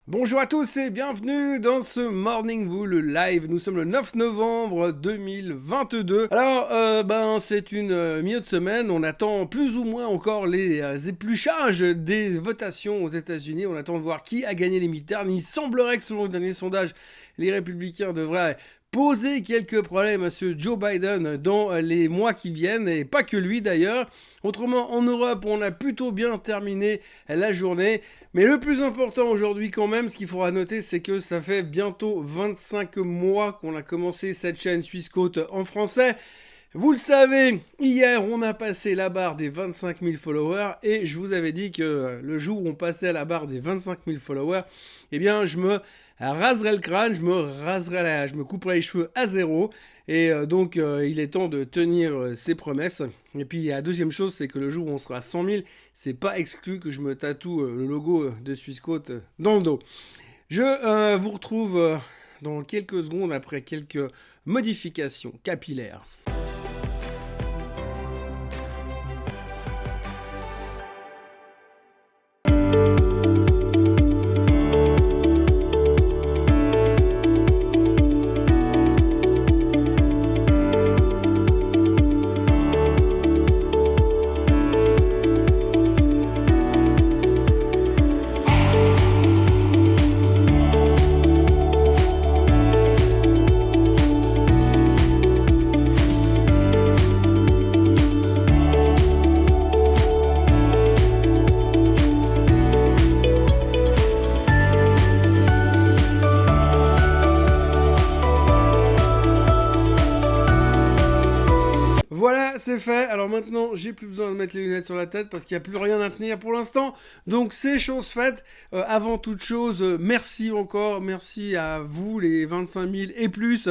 Bonjour à tous et bienvenue dans ce Morning Bull Live. Nous sommes le 9 novembre 2022. Alors, c'est une milieu de semaine. On attend plus ou moins encore les épluchages des votations aux États-Unis. On attend de voir qui a gagné les midterms. Il semblerait que selon le dernier sondage, les républicains devraient poser quelques problèmes à ce Joe Biden dans les mois qui viennent, et pas que lui d'ailleurs. Autrement, en Europe, on a plutôt bien terminé la journée. Mais le plus important aujourd'hui quand même, ce qu'il faudra noter, c'est que ça fait bientôt 25 mois qu'on a commencé cette chaîne Suisse Côte en français. Vous le savez, hier on a passé la barre des 25 000 followers et je vous avais dit que le jour où on passait à la barre des 25 000 followers, eh bien je me raserai le crâne, je me couperai les cheveux à zéro. Et donc il est temps de tenir ses promesses. Et puis la deuxième chose, c'est que le jour où on sera à 100 000, c'est pas exclu que je me tatoue le logo de Suisse Côte dans le dos. Je vous retrouve dans quelques secondes après quelques modifications capillaires. Voilà, c'est fait. Alors maintenant, j'ai plus besoin de mettre les lunettes sur la tête parce qu'il n'y a plus rien à tenir pour l'instant. Donc c'est chose faite. Avant toute chose, merci encore. Merci à vous, les 25 000 et plus,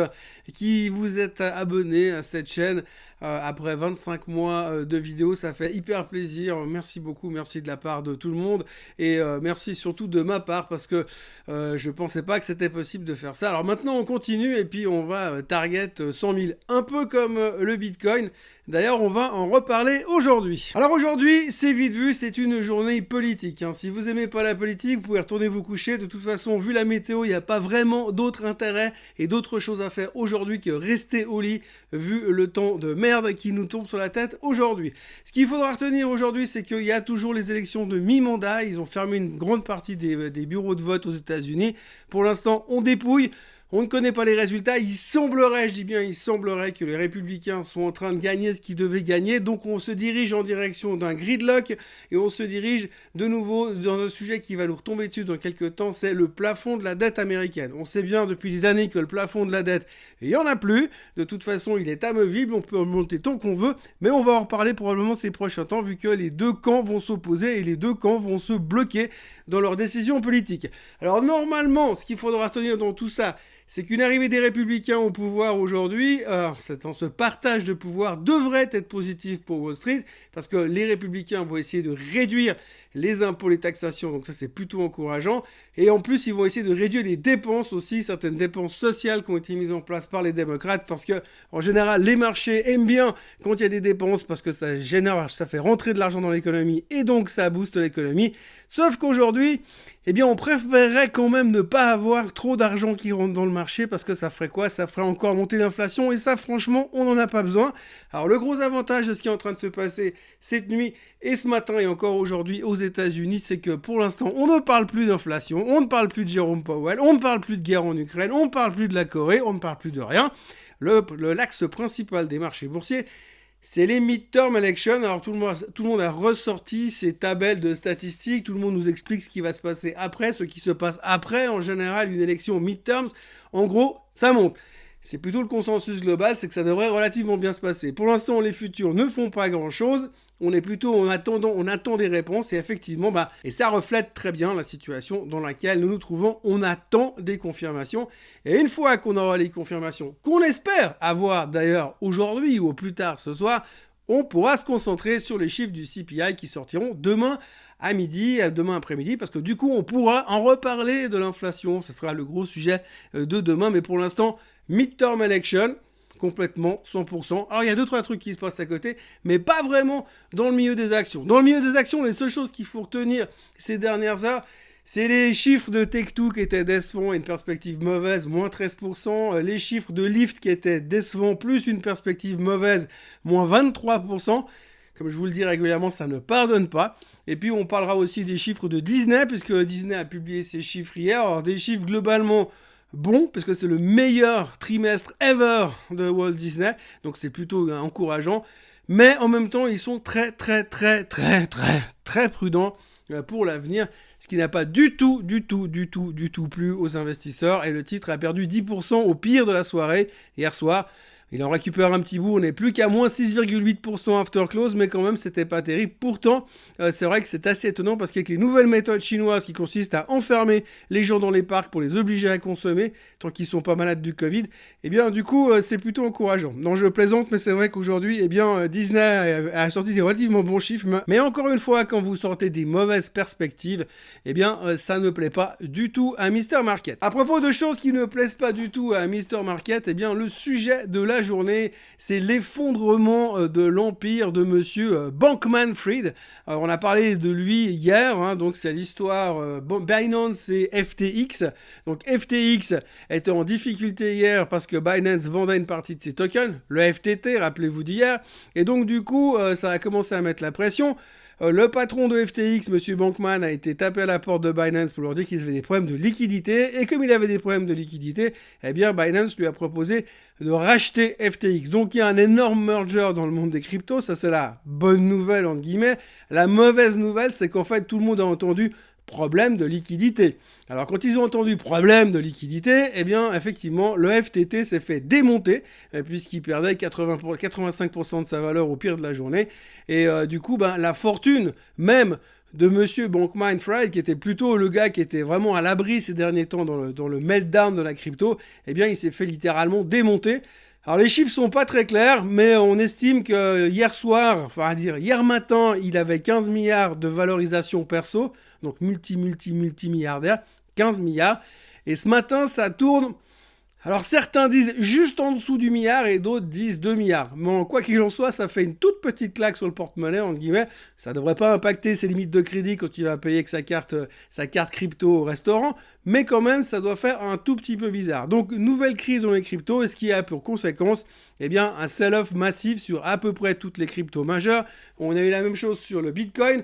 qui vous êtes abonnés à cette chaîne. Après 25 mois de vidéos, ça fait hyper plaisir. Merci beaucoup, merci de la part de tout le monde. Et merci surtout de ma part parce que je pensais pas que c'était possible de faire ça. Alors maintenant, on continue et puis on va target 100 000. Un peu comme le Bitcoin. D'ailleurs, on va en reparler aujourd'hui. Alors aujourd'hui, c'est vite vu, c'est une journée politique. Si vous aimez pas la politique, vous pouvez retourner vous coucher. De toute façon, vu la météo, il n'y a pas vraiment d'autre intérêt et d'autres choses à faire aujourd'hui que rester au lit, vu le temps de merde qui nous tombe sur la tête aujourd'hui. Ce qu'il faudra retenir aujourd'hui, c'est qu'il y a toujours les élections de mi-mandat. Ils ont fermé une grande partie des bureaux de vote aux États-Unis. Pour l'instant, on dépouille. On ne connaît pas les résultats, il semblerait, je dis bien il semblerait que les républicains sont en train de gagner ce qu'ils devaient gagner, donc on se dirige en direction d'un gridlock et on se dirige de nouveau dans un sujet qui va nous retomber dessus dans quelques temps, c'est le plafond de la dette américaine. On sait bien depuis des années que le plafond de la dette, il n'y en a plus, de toute façon il est amovible, on peut en monter tant qu'on veut, mais on va en reparler probablement ces prochains temps vu que les deux camps vont s'opposer et les deux camps vont se bloquer dans leurs décisions politiques. Alors normalement, ce qu'il faudra retenir dans tout ça, c'est qu'une arrivée des républicains au pouvoir aujourd'hui, ce partage de pouvoir devrait être positif pour Wall Street, parce que les républicains vont essayer de réduire les impôts, les taxations, donc ça c'est plutôt encourageant, et en plus ils vont essayer de réduire les dépenses aussi, certaines dépenses sociales qui ont été mises en place par les démocrates, parce que en général les marchés aiment bien quand il y a des dépenses, parce que ça fait rentrer de l'argent dans l'économie, et donc ça booste l'économie, sauf qu'aujourd'hui, eh bien on préférerait quand même ne pas avoir trop d'argent qui rentre dans le marché, parce que ça ferait quoi? Ça ferait encore monter l'inflation, et ça franchement on n'en a pas besoin. Alors le gros avantage de ce qui est en train de se passer cette nuit et ce matin et encore aujourd'hui aux États-Unis, c'est que pour l'instant on ne parle plus d'inflation, on ne parle plus de Jérôme Powell, on ne parle plus de guerre en Ukraine, on ne parle plus de la Corée, on ne parle plus de rien. L'axe principal des marchés boursiers, c'est les midterm elections. Alors tout le monde a ressorti ses tabelles de statistiques, tout le monde nous explique ce qui va se passer après, ce qui se passe après en général une élection midterms. En gros, ça monte. C'est plutôt le consensus global, c'est que ça devrait relativement bien se passer. Pour l'instant, les futurs ne font pas grand-chose. On est plutôt on attend des réponses et effectivement, et ça reflète très bien la situation dans laquelle nous nous trouvons. On attend des confirmations et une fois qu'on aura les confirmations, qu'on espère avoir d'ailleurs aujourd'hui ou au plus tard ce soir, on pourra se concentrer sur les chiffres du CPI qui sortiront demain à midi, demain après-midi, parce que du coup, on pourra en reparler de l'inflation. Ce sera le gros sujet de demain, mais pour l'instant, midterm election, complètement, 100%. Alors, il y a 2-3 trucs qui se passent à côté, mais pas vraiment dans le milieu des actions. Dans le milieu des actions, les seules choses qu'il faut retenir ces dernières heures, C'est les chiffres de Take-Two qui étaient décevants et une perspective mauvaise, moins 13%. Les chiffres de Lyft qui étaient décevants, plus une perspective mauvaise, moins 23%. Comme je vous le dis régulièrement, ça ne pardonne pas. Et puis on parlera aussi des chiffres de Disney, puisque Disney a publié ses chiffres hier. Alors des chiffres globalement bons, parce que c'est le meilleur trimestre ever de Walt Disney. Donc c'est plutôt encourageant. Mais en même temps, ils sont très prudents pour l'avenir, ce qui n'a pas du tout plu aux investisseurs. Et le titre a perdu 10% au pire de la soirée hier soir. Il en récupère un petit bout, on n'est plus qu'à moins 6,8% after close, mais quand même, c'était pas terrible. Pourtant, c'est vrai que c'est assez étonnant parce qu'avec les nouvelles méthodes chinoises qui consistent à enfermer les gens dans les parcs pour les obliger à consommer, tant qu'ils sont pas malades du Covid, eh bien, du coup, c'est plutôt encourageant. Non, je plaisante, mais c'est vrai qu'aujourd'hui, eh bien, Disney a sorti des relativement bons chiffres, mais encore une fois, quand vous sortez des mauvaises perspectives, eh bien, ça ne plaît pas du tout à Mr. Market. À propos de choses qui ne plaisent pas du tout à Mr. Market, eh bien, le sujet de la journée, c'est l'effondrement de l'empire de monsieur Bankman-Fried. Alors, on a parlé de lui hier, donc c'est l'histoire Binance et FTX. Donc FTX était en difficulté hier parce que Binance vendait une partie de ses tokens, le FTT, rappelez-vous d'hier, et donc du coup, ça a commencé à mettre la pression. Le patron de FTX, M. Bankman, a été tapé à la porte de Binance pour leur dire qu'il avait des problèmes de liquidité. Et comme il avait des problèmes de liquidité, eh bien Binance lui a proposé de racheter FTX. Donc il y a un énorme merger dans le monde des cryptos. Ça, c'est la bonne nouvelle, entre guillemets. La mauvaise nouvelle, c'est qu'en fait, tout le monde a entendu problème de liquidité. Alors quand ils ont entendu problème de liquidité, eh bien effectivement le FTT s'est fait démonter puisqu'il perdait 85% de sa valeur au pire de la journée et du coup la fortune même de monsieur Bankman-Fried, qui était plutôt le gars qui était vraiment à l'abri ces derniers temps dans le meltdown de la crypto, eh bien il s'est fait littéralement démonter. Alors les chiffres sont pas très clairs, mais on estime que hier matin, il avait 15 milliards de valorisation perso, donc multi-milliardaire, 15 milliards. Et ce matin, ça tourne. Alors certains disent juste en dessous du milliard et d'autres disent 2 milliards. Mais quoi qu'il en soit, ça fait une toute petite claque sur le porte-monnaie, entre guillemets. Ça ne devrait pas impacter ses limites de crédit quand il va payer avec sa carte crypto au restaurant. Mais quand même, ça doit faire un tout petit peu bizarre. Donc, nouvelle crise dans les cryptos, et ce qui a pour conséquence, eh bien, un sell-off massif sur à peu près toutes les cryptos majeures. On a eu la même chose sur le Bitcoin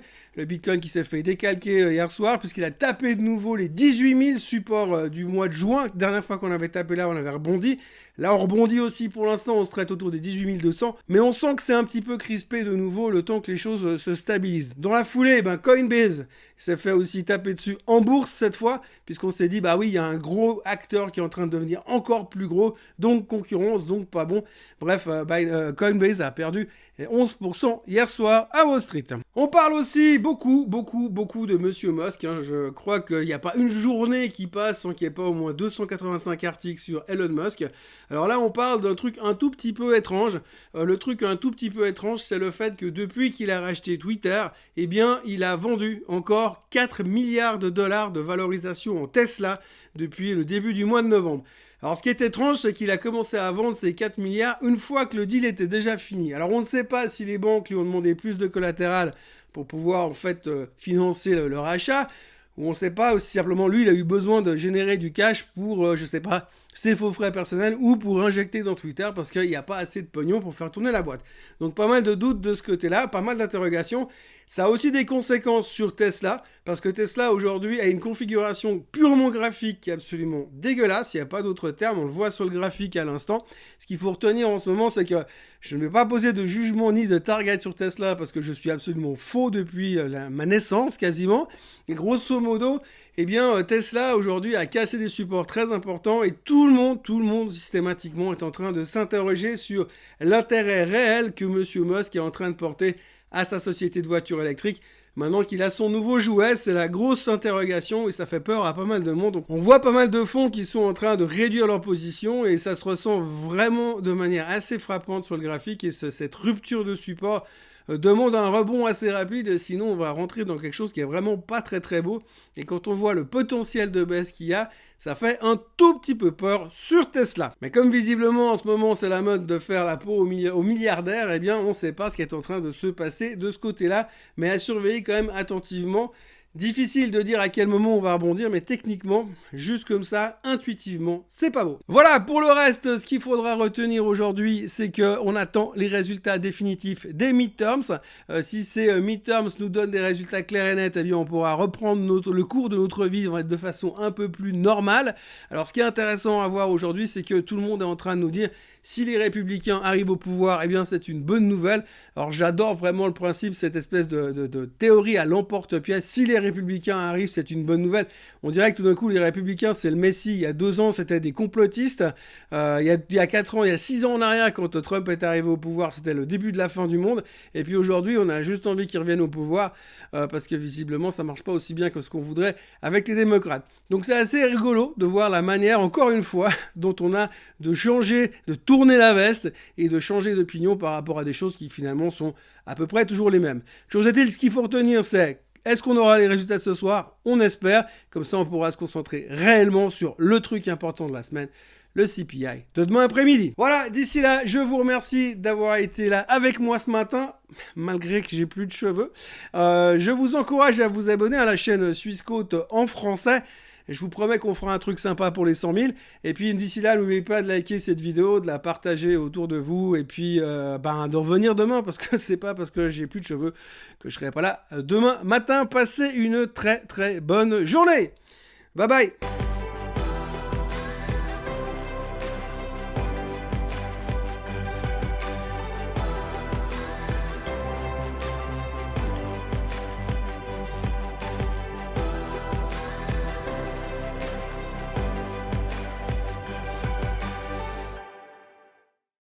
qui s'est fait décalquer hier soir, puisqu'il a tapé de nouveau les 18 000 supports du mois de juin. Dernière fois qu'on avait tapé là, on avait rebondi. Là, on rebondit aussi pour l'instant, on se traite autour des 18 200. Mais on sent que c'est un petit peu crispé de nouveau le temps que les choses se stabilisent. Dans la foulée, Coinbase s'est fait aussi taper dessus en bourse cette fois, puisqu'on s'est dit, il y a un gros acteur qui est en train de devenir encore plus gros, donc concurrence, donc pas bon. Bref, Coinbase a perdu 11% hier soir à Wall Street. On parle aussi beaucoup de Monsieur Musk. Je crois qu'il n'y a pas une journée qui passe sans qu'il n'y ait pas au moins 285 articles sur Elon Musk. Alors là, on parle d'un truc un tout petit peu étrange. Le truc un tout petit peu étrange, c'est le fait que depuis qu'il a racheté Twitter, eh bien, il a vendu encore 4 milliards de dollars de valorisation en Tesla depuis le début du mois de novembre. Alors ce qui est étrange, c'est qu'il a commencé à vendre ces 4 milliards une fois que le deal était déjà fini. Alors on ne sait pas si les banques lui ont demandé plus de collatéral pour pouvoir en fait financer leur achat, ou on ne sait pas, aussi simplement lui il a eu besoin de générer du cash pour, ses faux frais personnels ou pour injecter dans Twitter parce qu'il n'y a pas assez de pognon pour faire tourner la boîte. Donc pas mal de doutes de ce côté-là, pas mal d'interrogations. Ça a aussi des conséquences sur Tesla, parce que Tesla aujourd'hui a une configuration purement graphique qui est absolument dégueulasse, il n'y a pas d'autre terme, on le voit sur le graphique à l'instant. Ce qu'il faut retenir en ce moment, c'est que je ne vais pas poser de jugement ni de target sur Tesla, parce que je suis absolument faux depuis ma naissance quasiment. Et grosso modo, eh bien Tesla aujourd'hui a cassé des supports très importants et tout le monde systématiquement est en train de s'interroger sur l'intérêt réel que Monsieur Musk est en train de porter à sa société de voitures électriques. Maintenant qu'il a son nouveau jouet, c'est la grosse interrogation et ça fait peur à pas mal de monde. Donc, on voit pas mal de fonds qui sont en train de réduire leur position et ça se ressent vraiment de manière assez frappante sur le graphique et cette rupture de support demande un rebond assez rapide, sinon on va rentrer dans quelque chose qui est vraiment pas très très beau. Et quand on voit le potentiel de baisse qu'il y a, ça fait un tout petit peu peur sur Tesla. Mais comme visiblement en ce moment c'est la mode de faire la peau aux milliardaires, eh bien on ne sait pas ce qui est en train de se passer de ce côté-là, mais à surveiller quand même attentivement. Difficile de dire à quel moment on va rebondir, mais techniquement, juste comme ça, intuitivement, c'est pas beau. Voilà, pour le reste, ce qu'il faudra retenir aujourd'hui, c'est qu'on attend les résultats définitifs des midterms. Si ces midterms nous donnent des résultats clairs et nets, eh bien on pourra reprendre le cours de notre vie de façon un peu plus normale. Alors ce qui est intéressant à voir aujourd'hui, c'est que tout le monde est en train de nous dire si les républicains arrivent au pouvoir, eh bien c'est une bonne nouvelle. Alors j'adore vraiment le principe, cette espèce de théorie à l'emporte-pièce. Si les républicains arrivent, c'est une bonne nouvelle. On dirait que tout d'un coup, les républicains, c'est le Messie. Il y a 2 ans, c'était des complotistes. Il y a 4 ans, il y a 6 ans en arrière, quand Trump est arrivé au pouvoir, c'était le début de la fin du monde. Et puis aujourd'hui, on a juste envie qu'ils reviennent au pouvoir parce que visiblement, ça marche pas aussi bien que ce qu'on voudrait avec les démocrates. Donc c'est assez rigolo de voir la manière, encore une fois, dont on a de changer, de tourner la veste et de changer d'opinion par rapport à des choses qui finalement sont à peu près toujours les mêmes. Chose est-il, ce qu'il faut retenir, c'est est-ce qu'on aura les résultats ce soir? On espère. Comme ça, on pourra se concentrer réellement sur le truc important de la semaine, le CPI de demain après-midi. Voilà, d'ici là, je vous remercie d'avoir été là avec moi ce matin, malgré que j'ai plus de cheveux. Je vous encourage à vous abonner à la chaîne Suisse Côte en français. Et je vous promets qu'on fera un truc sympa pour les 100 000. Et puis d'ici là, n'oubliez pas de liker cette vidéo, de la partager autour de vous. Et puis de revenir demain, parce que c'est pas parce que j'ai plus de cheveux que je serai pas là demain matin. Passez une très très bonne journée. Bye bye.